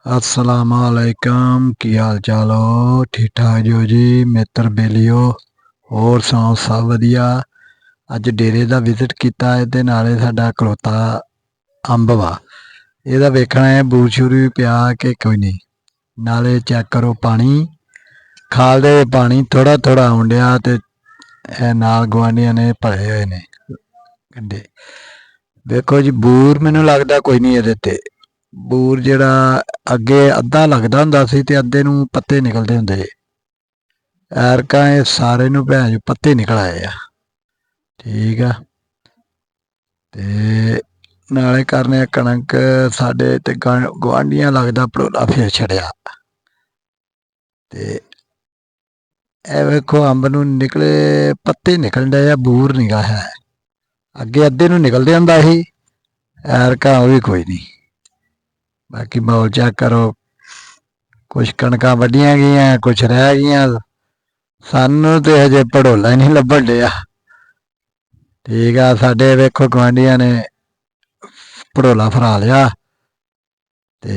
असलामकुम की हाल चाल हो? ठीक ठाक जो जी मित्र बेलियो। होर सुनाओ सब वधिया। अज डेरे का विजिट किया ते नाले साडा खलोता अंब वा ਇਹਦਾ ਵੇਖਣਾ है बूर शूर भी पिया कि कोई नहीं। नाले चेक करो पानी खाल दे पानी थोड़ा थोड़ा आउण डिया ते नाल गुआंढियां ने भरे हुए ने गड्ढे। देखो जी बूर मैनू लगता कोई नहीं ਇਹਦੇ ਤੇ। ਬੂਰ ਜਿਹੜਾ ਅੱਗੇ ਅੱਧਾ ਲੱਗਦਾ ਹੁੰਦਾ ਸੀ ਤੇ ਅੱਧੇ ਨੂੰ ਪੱਤੇ ਨਿਕਲਦੇ ਹੁੰਦੇ। ਐਰਕਾਂ ਇਹ ਸਾਰੇ ਨੂੰ ਭੈਣ ਚੋ ਪੱਤੇ ਨਿਕਲ ਆਏ ਆ। ਠੀਕ ਆ ਤੇ ਨਾਲੇ ਕਰਨੇ ਕਣਕ ਸਾਡੇ ਤੇ ਗੁਆਂਢੀਆਂ ਲੱਗਦਾ ਭੜੋਲਾ ਫੇਰ ਛੜਿਆ। ਤੇ ਇਹ ਵੇਖੋ ਅੰਬ ਨੂੰ ਨਿਕਲੇ ਪੱਤੇ ਨਿਕਲਣ ਡਏ ਆ, ਬੂਰ ਨਿਗਾ ਹੈ। ਅੱਗੇ ਅੱਧੇ ਨੂੰ ਨਿਕਲਦੇ ਹੁੰਦਾ ਸੀ, ਐਰਕਾਂ ਉਹ ਵੀ ਕੋਈ ਨਹੀਂ। बाकी माहौल चेक करो, कुछ कणकां वड्डियां गईयां कुछ रह गईयां। सानू तो हजे भड़ोला ही नहीं लभण डिया। ठीक आ साडे वेखो गुआंढियां ने भड़ोला फरा लिया ते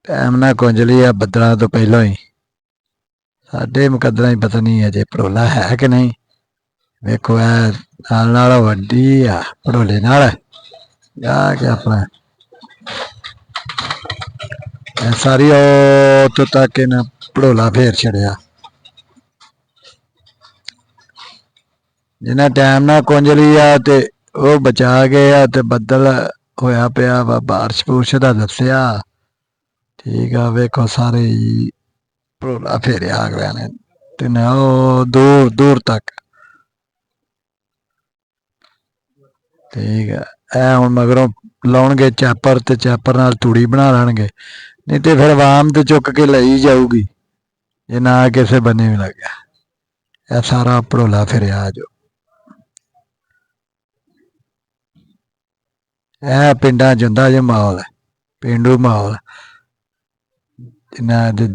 टाइम ना कुंज लिया बदलों तो पहलों ही। साडे मुकद्दरां ही पता नहीं हजे भड़ोला है कि नहीं। वेखो नाल नाल वड्डी आ भड़ोले नाल जाके अपना सारी उत्थों तक इन्हें भड़ोला फेर छड़िया। जिन्हें टाइम ना कुंज लिया ते वो बचा गए ते बदल होया पिया वा बारिश बुरिश दा दस्सिया। ठीक आ वेखो सारे भड़ोला फेरिया अगलिया ने ते ना दूर दूर तक। ठीक है हुण मगरों लाउणगे चैपर ते चैपर नाल तूड़ी बना लैणगे, नहीं तो फिर आवाम तो चुक के लई जाऊगी जे ना किसे बन्ने भी लग्या। यह सारा भड़ोला फिरिया जो यह पिंडां च हुंदा जे माहौल, पेंडू माहौल। जिन्हां दे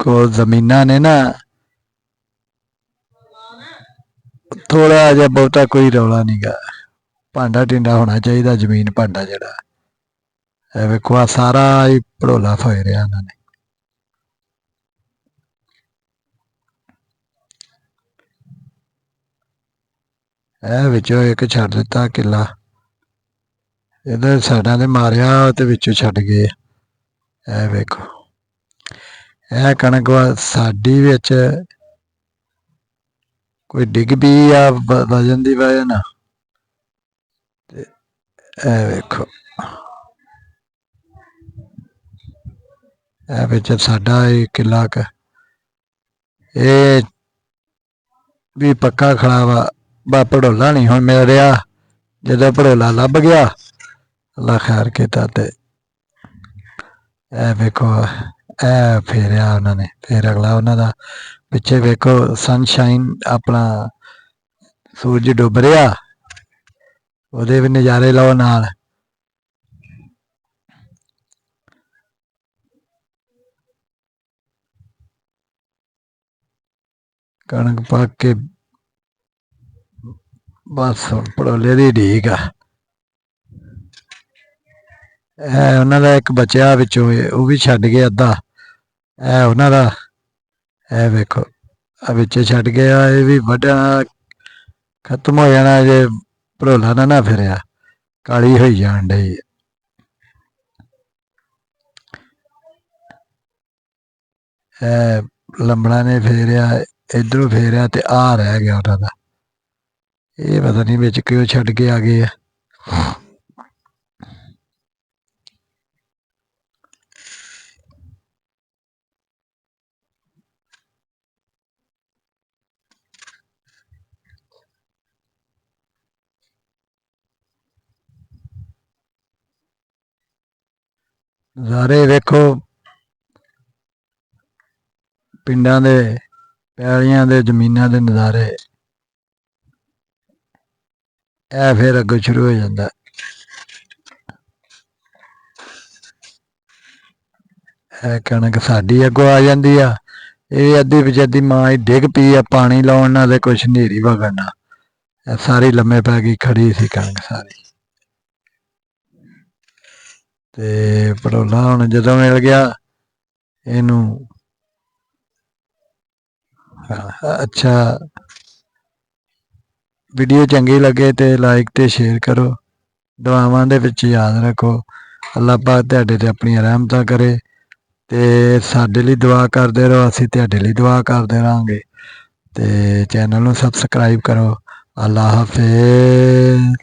कोल जमीनां ने ना थोड़ा जिहा बहुता कोई रौला नहीं गा। भांडा टिंडा होना चाहिए जमीन भांडा जिहड़ा। वेखो आ सारा ही भड़ोला फेरिया इन्होंने। विचों एक छड्ड दिता किला, इधर साइडां ते मारिया ते विचों छड्ड गए। ए वेखो ए कणक साडी विच कोई डिग पई आ वजन दी वजह नाल। ए वेखो ए विच साडा किला क ए भी पक्का खड़ा वा। बा भड़ोला नहीं हुण मिल रहा, जदों भड़ोला लभ गया अल्लाह खैर किता ते ए वेखो ए फेरिया उन्होंने। फिर अगला उन्हों दा पिछे वेखो सनशाइन अपना सूरज डुब रहा, उहदे भी नज़ारे लो नाल। कणक पक के बस भड़ोले दी ढीक आ। उन्हों दा एक बचया विचों वो भी छड्ड गए अद्धा। उन्हों दा वेखो विचे छड्ड गया, ये भी वड्डना खत्म हो जाना जे भड़ोला ना फिरिया, काली होई जान डई। लंबड़ा ने फेरिया इधरों फेरिया ते आ रह गया उन्हों दा। ये पता नहीं बिच क्यों छड्ड के आ गए। नज़ारे वेखो पिंडां दे पैलियां दे जमीनां दे नज़ारे। ए फिर अगों शुरू हो जाता। कणक साडी अगों आ जाती आ, ये अद्धी बचदी मां ही डिग पई आ पानी लाउण नाल ते कुछ नेरी वगण नाल। सारी लम्मे पै गई खड़ी सी कणक सारी। ਤੇ ਪਟੋਲਾ ਹੁਣ ਜਦੋਂ ਮਿਲ ਗਿਆ ਇਹਨੂੰ ਅੱਛਾ ਵੀਡੀਓ ਚੰਗੀ ਲੱਗੇ ਤੇ ਲਾਈਕ ਤੇ ਸ਼ੇਅਰ ਕਰੋ। ਦੁਆਵਾਂ ਦੇ ਵਿੱਚ ਯਾਦ ਰੱਖੋ। ਅੱਲਾਹ ਪਾਕ ਤੁਹਾਡੇ ਤੇ ਆਪਣੀਆਂ ਰਹਿਮਤਾਂ ਕਰੇ ਤੇ ਸਾਡੇ ਲਈ ਦੁਆ ਕਰਦੇ ਰਹੋ, ਅਸੀਂ ਤੁਹਾਡੇ ਲਈ ਦੁਆ ਕਰਦੇ ਰਹਾਂਗੇ। ਤੇ ਚੈਨਲ ਨੂੰ ਸਬਸਕ੍ਰਾਈਬ ਕਰੋ। ਅੱਲਾਹ ਹਾਫਿਜ਼।